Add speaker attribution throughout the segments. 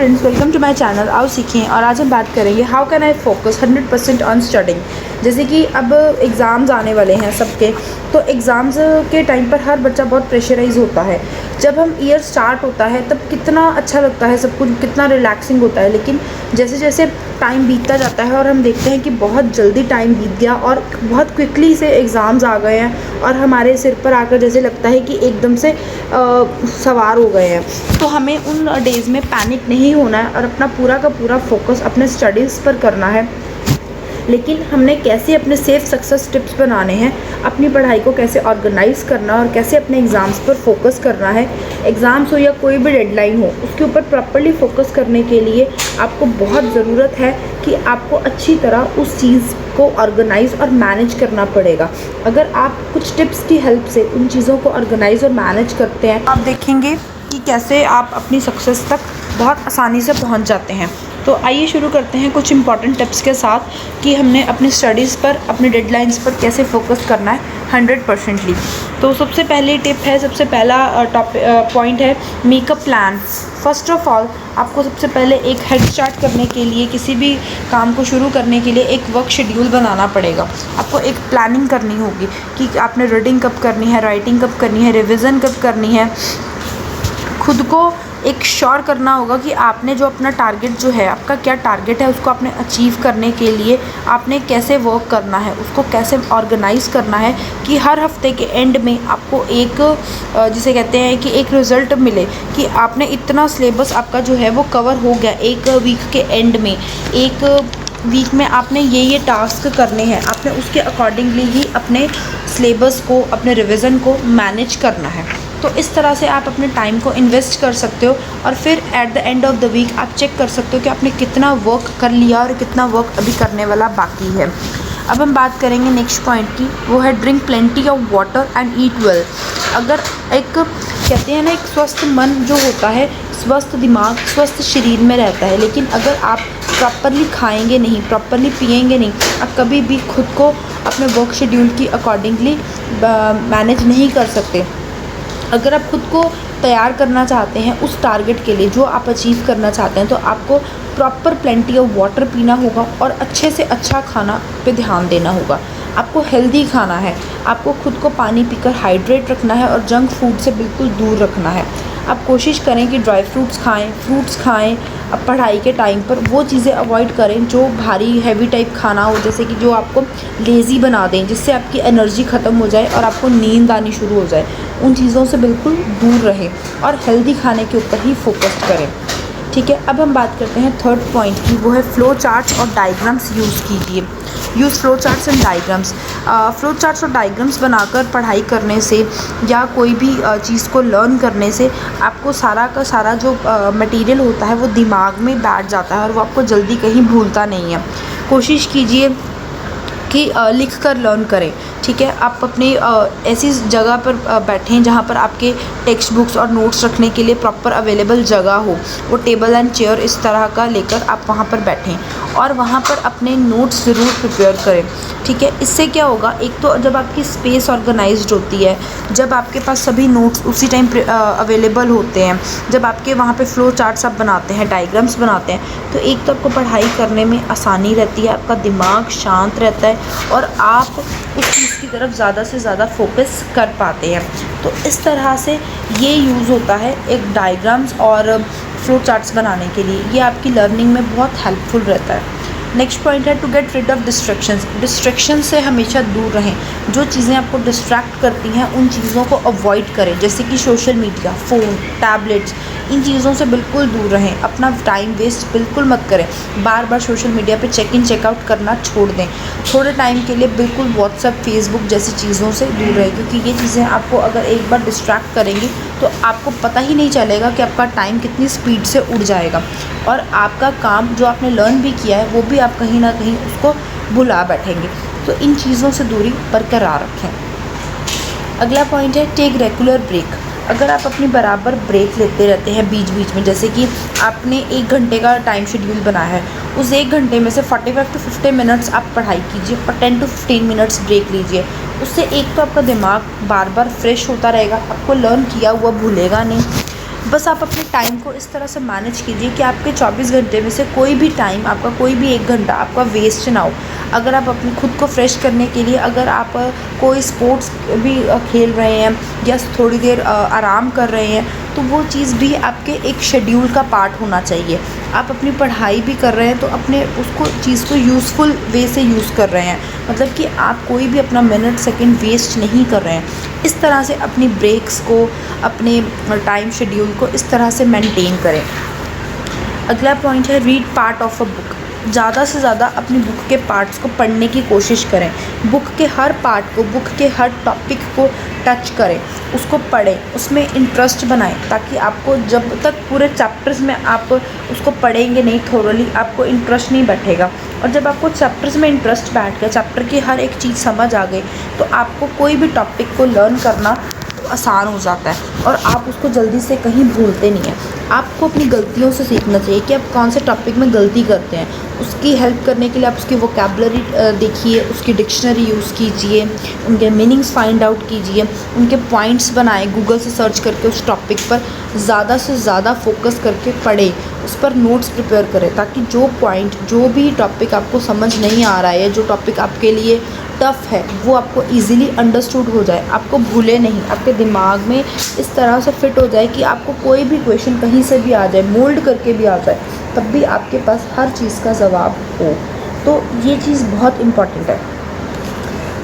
Speaker 1: Friends, welcome to my channel. आओ सीखें। और आज हम बात करेंगे how can I focus 100% on studying. जैसे कि अब एग्ज़ाम्स आने वाले हैं सबके, तो एग्ज़ाम्स के टाइम पर हर बच्चा बहुत प्रेशराइज होता है। जब हम ईयर स्टार्ट होता है तब कितना अच्छा लगता है, सब कुछ कितना रिलैक्सिंग होता है, लेकिन जैसे जैसे टाइम बीतता जाता है और हम देखते हैं कि बहुत जल्दी टाइम बीत गया और बहुत क्विकली से एग्ज़ाम्स आ गए हैं और हमारे सिर पर आकर जैसे लगता है कि एकदम से सवार हो गए हैं। तो हमें उन डेज़ में पैनिक नहीं होना है और अपना पूरा का पूरा फोकस अपने स्टडीज़ पर करना है। लेकिन हमने कैसे अपने सेफ सक्सेस टिप्स बनाने हैं, अपनी पढ़ाई को कैसे ऑर्गेनाइज़ करना और कैसे अपने एग्ज़ाम्स पर फोकस करना है। एग्ज़ाम्स हो या कोई भी डेडलाइन हो, उसके ऊपर प्रॉपर्ली फोकस करने के लिए आपको बहुत ज़रूरत है कि आपको अच्छी तरह उस चीज़ को ऑर्गेनाइज़ और मैनेज करना पड़ेगा। अगर आप कुछ टिप्स की हेल्प से उन चीज़ों को ऑर्गेनाइज़ और मैनेज करते हैं, आप देखेंगे कि कैसे आप अपनी सक्सेस तक बहुत आसानी से पहुंच जाते हैं। तो आइए शुरू करते हैं कुछ इंपॉर्टेंट टिप्स के साथ कि हमने अपनी स्टडीज़ पर, अपने डेडलाइंस पर कैसे फोकस करना है 100%ली। तो सबसे पहली टिप है, सबसे पहला पॉइंट है make a plan. First of all आपको सबसे पहले एक हेड स्टार्ट करने के लिए, किसी भी काम को शुरू करने के लिए एक वर्क शेड्यूल बनाना पड़ेगा। आपको एक प्लानिंग करनी होगी कि आपने रीडिंग कब करनी है, राइटिंग कब करनी है, रिविज़न कब करनी है। खुद को एक श्योर करना होगा कि आपने जो अपना टारगेट जो है, आपका क्या टारगेट है, उसको आपने अचीव करने के लिए आपने कैसे वर्क करना है, उसको कैसे ऑर्गेनाइज़ करना है कि हर हफ्ते के एंड में आपको एक जिसे कहते हैं कि एक रिज़ल्ट मिले कि आपने इतना सिलेबस आपका जो है वो कवर हो गया। एक वीक के एंड में, एक वीक में आपने ये टास्क करने हैं, आपने उसके अकॉर्डिंगली ही अपने सिलेबस को, अपने रिवीजन को मैनेज करना है। तो इस तरह से आप अपने टाइम को इन्वेस्ट कर सकते हो और फिर at the end of the week आप चेक कर सकते हो कि आपने कितना वर्क कर लिया और कितना वर्क अभी करने वाला बाकी है। अब हम बात करेंगे नेक्स्ट पॉइंट की, वो है drink plenty of water and eat well. अगर एक कहते हैं ना, एक स्वस्थ मन जो होता है, स्वस्थ दिमाग स्वस्थ शरीर में रहता है, लेकिन अगर आप प्रॉपरली खाएंगे नहीं, प्रॉपरली पिएंगे नहीं, आप कभी भी खुद को अपने वर्क शेड्यूल की अकॉर्डिंगली मैनेज नहीं कर सकते। अगर आप खुद को तैयार करना चाहते हैं उस टारगेट के लिए जो आप अचीव करना चाहते हैं, तो आपको प्रॉपर प्लेंटी ऑफ वाटर पीना होगा और अच्छे से अच्छा खाना पे ध्यान देना होगा। आपको हेल्दी खाना है, आपको खुद को पानी पीकर हाइड्रेट रखना है और जंक फूड से बिल्कुल दूर रखना है। आप कोशिश करें कि ड्राई फ्रूट्स खाएं, फ्रूट्स खाएं। अब पढ़ाई के टाइम पर वो चीज़ें अवॉइड करें जो भारी हैवी टाइप खाना हो, जैसे कि जो आपको लेज़ी बना दें, जिससे आपकी एनर्जी ख़त्म हो जाए और आपको नींद आनी शुरू हो जाए। उन चीज़ों से बिल्कुल दूर रहें और हेल्दी खाने के ऊपर ही फोकस करें। ठीक है, अब हम बात करते हैं थर्ड पॉइंट की, वो है फ्लो चार्ट्स और डायग्राम्स यूज़ कीजिए। Use flow charts and diagrams. Flow charts और डायग्राम्स बनाकर पढ़ाई करने से या कोई भी चीज़ को लर्न करने से आपको सारा का सारा जो मटेरियल होता है वो दिमाग में बैठ जाता है और वो आपको जल्दी कहीं भूलता नहीं है। कोशिश कीजिए कि लिख कर लर्न करें। ठीक है, आप अपनी ऐसी जगह पर बैठें जहाँ पर आपके टेक्स्ट बुक्स और नोट्स रखने के लिए प्रॉपर अवेलेबल जगह हो। वो टेबल एंड चेयर इस तरह का लेकर आप वहाँ पर बैठें और वहाँ पर अपने नोट्स ज़रूर प्रिपेयर करें। ठीक है, इससे क्या होगा, एक तो जब आपकी स्पेस ऑर्गेनाइज्ड होती है, जब आपके पास सभी नोट्स उसी टाइम अवेलेबल होते हैं, जब आपके वहाँ पे फ्लो चार्ट्स आप बनाते हैं, डायग्राम्स बनाते हैं, तो एक तो आपको पढ़ाई करने में आसानी रहती है, आपका दिमाग शांत रहता है और आप उस चीज़ की तरफ ज़्यादा से ज़्यादा फोकस कर पाते हैं। तो इस तरह से ये यूज़ होता है एक डायग्राम्स और फ्लो चार्ट्स बनाने के लिए। ये आपकी लर्निंग में बहुत हेल्पफुल रहता है। नेक्स्ट पॉइंट है to get rid of distractions. Distraction से हमेशा दूर रहें। जो चीज़ें आपको डिस्ट्रैक्ट करती हैं उन चीज़ों को अवॉइड करें, जैसे कि सोशल मीडिया, फ़ोन, टैबलेट्स, इन चीज़ों से बिल्कुल दूर रहें। अपना टाइम वेस्ट बिल्कुल मत करें। बार बार सोशल मीडिया पे चेक इन चेकआउट करना छोड़ दें। थोड़े टाइम के लिए बिल्कुल व्हाट्सएप, फेसबुक जैसी चीज़ों से दूर रहें, क्योंकि ये चीज़ें आपको अगर एक बार डिस्ट्रैक्ट करेंगी तो आपको पता ही नहीं चलेगा कि आपका टाइम कितनी स्पीड से उड़ जाएगा और आपका काम जो आपने लर्न भी किया है वो भी आप कहीं ना कहीं उसको भुला बैठेंगे। तो इन चीज़ों से दूरी बरकरार रखें। अगला पॉइंट है टेक रेगुलर ब्रेक। अगर आप अपनी बराबर ब्रेक लेते रहते हैं बीच बीच में, जैसे कि आपने 1 घंटे का टाइम शेड्यूल बनाया है, उस 1 घंटे में से 45 to 50 मिनट्स आप पढ़ाई कीजिए और 10 to 15 मिनट्स ब्रेक लीजिए। उससे एक तो आपका दिमाग बार बार फ्रेश होता रहेगा, आपको लर्न किया हुआ भूलेगा नहीं। बस आप अपने टाइम को इस तरह से मैनेज कीजिए कि आपके 24 घंटे में से कोई भी टाइम, आपका कोई भी 1 घंटा आपका वेस्ट ना हो। अगर आप अपने खुद को फ्रेश करने के लिए अगर आप कोई स्पोर्ट्स भी खेल रहे हैं या थोड़ी देर आराम कर रहे हैं, तो वो चीज़ भी आपके एक शेड्यूल का पार्ट होना चाहिए। आप अपनी पढ़ाई भी कर रहे हैं तो अपने उसको चीज़ को यूज़फुल वे से यूज़ कर रहे हैं, मतलब कि आप कोई भी अपना मिनट सेकंड वेस्ट नहीं कर रहे हैं। इस तरह से अपनी ब्रेक्स को, अपने टाइम शेड्यूल को इस तरह से मेंटेन करें। अगला पॉइंट है read part of a book. ज़्यादा से ज़्यादा अपनी बुक के पार्ट्स को पढ़ने की कोशिश करें। बुक के हर पार्ट को, बुक के हर टॉपिक को टच करें, उसको पढ़ें, उसमें इंटरेस्ट बनाएं, ताकि आपको जब तक पूरे चैप्टर्स में आप उसको पढ़ेंगे नहीं थोरली, आपको इंटरेस्ट नहीं बैठेगा। और जब आपको चैप्टर्स में इंटरेस्ट बैठ गया, चैप्टर की हर एक चीज़ समझ आ गई, तो आपको कोई भी टॉपिक को लर्न करना आसान हो जाता है और आप उसको जल्दी से कहीं भूलते नहीं हैं। आपको अपनी गलतियों से सीखना चाहिए कि आप कौन से टॉपिक में गलती करते हैं। उसकी हेल्प करने के लिए आप उसकी वोकैबुलरी देखिए, उसकी डिक्शनरी यूज़ कीजिए, उनके मीनिंग्स फाइंड आउट कीजिए, उनके पॉइंट्स बनाएं, गूगल से सर्च करके उस टॉपिक पर ज़्यादा से ज़्यादा फोकस करके पढ़ें, उस पर नोट्स प्रिपेयर करें, ताकि जो पॉइंट, जो भी टॉपिक आपको समझ नहीं आ रहा है, जो टॉपिक आपके लिए टफ़ है, वो आपको इजीली अंडरस्टूड हो जाए, आपको भूले नहीं, आपके दिमाग में इस तरह से फिट हो जाए कि आपको कोई भी क्वेश्चन कहीं से भी आ जाए, मोल्ड करके भी आ जाए, तब भी आपके पास हर चीज़ का जवाब हो। तो ये चीज़ बहुत इम्पॉर्टेंट है।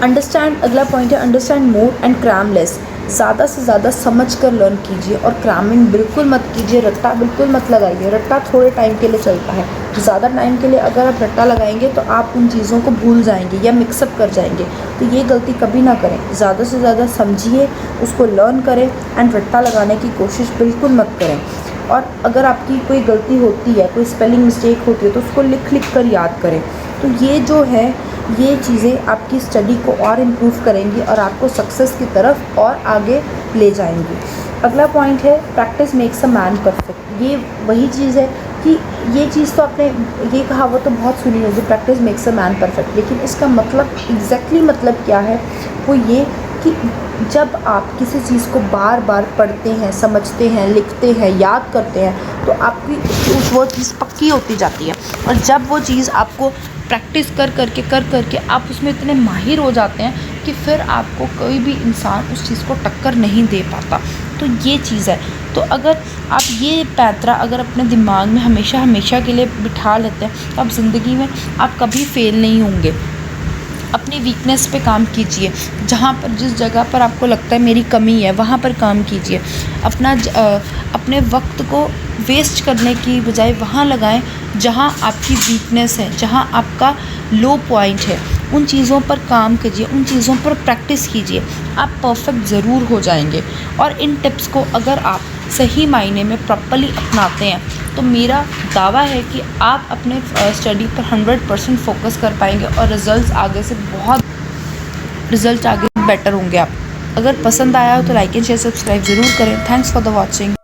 Speaker 1: अंडरस्टैंड, अगला पॉइंट है understand more and cram less. ज़्यादा से ज़्यादा समझ कर लर्न कीजिए और क्रैमिंग बिल्कुल मत कीजिए, रट्टा बिल्कुल मत लगाइए। रट्टा थोड़े टाइम के लिए चलता है, ज़्यादा टाइम के लिए अगर आप रट्टा लगाएंगे तो आप उन चीज़ों को भूल जाएंगे या मिक्सअप कर जाएंगे। तो ये गलती कभी ना करें। ज़्यादा से ज़्यादा समझिए, उसको लर्न करें एंड रट्टा लगाने की कोशिश बिल्कुल मत करें। और अगर आपकी कोई गलती होती है, कोई स्पेलिंग मिस्टेक होती है, तो उसको लिख लिख कर याद करें। तो ये जो है, ये चीज़ें आपकी स्टडी को और इम्प्रूव करेंगी और आपको सक्सेस की तरफ और आगे ले जाएंगी। अगला पॉइंट है practice makes a man perfect. ये वही चीज़ है कि ये चीज़ तो आपने, ये कहावत तो बहुत सुनी होगी, practice makes a man perfect, लेकिन इसका मतलब एग्जैक्टली मतलब क्या है, वो ये कि जब आप किसी चीज़ को बार बार पढ़ते हैं, समझते हैं, लिखते हैं, याद करते हैं, तो आपकी वो चीज़ पक्की होती जाती है। और जब वो चीज़ आपको प्रैक्टिस कर करके आप उसमें इतने माहिर हो जाते हैं कि फिर आपको कोई भी इंसान उस चीज़ को टक्कर नहीं दे पाता। तो ये चीज़ है। तो अगर आप ये पैंतरा अगर अपने दिमाग में हमेशा हमेशा के लिए बिठा लेते हैं, तो आप ज़िंदगी में आप कभी फेल नहीं होंगे। अपनी वीकनेस पे काम कीजिए, जहाँ पर, जिस जगह पर आपको लगता है मेरी कमी है, वहाँ पर काम कीजिए। अपने वक्त को वेस्ट करने की बजाय वहाँ लगाएं जहाँ आपकी वीकनेस है, जहाँ आपका लो पॉइंट है। उन चीज़ों पर काम कीजिए, उन चीज़ों पर प्रैक्टिस कीजिए, आप परफेक्ट ज़रूर हो जाएंगे। और इन टिप्स को अगर आप सही मायने में प्रॉपर्ली अपनाते हैं, तो मेरा दावा है कि आप अपने स्टडी पर 100% फोकस कर पाएंगे और रिज़ल्ट आगे बेटर होंगे आप। अगर पसंद आया हो तो लाइक एंड शेयर सब्सक्राइब ज़रूर करें। Thanks for the watching.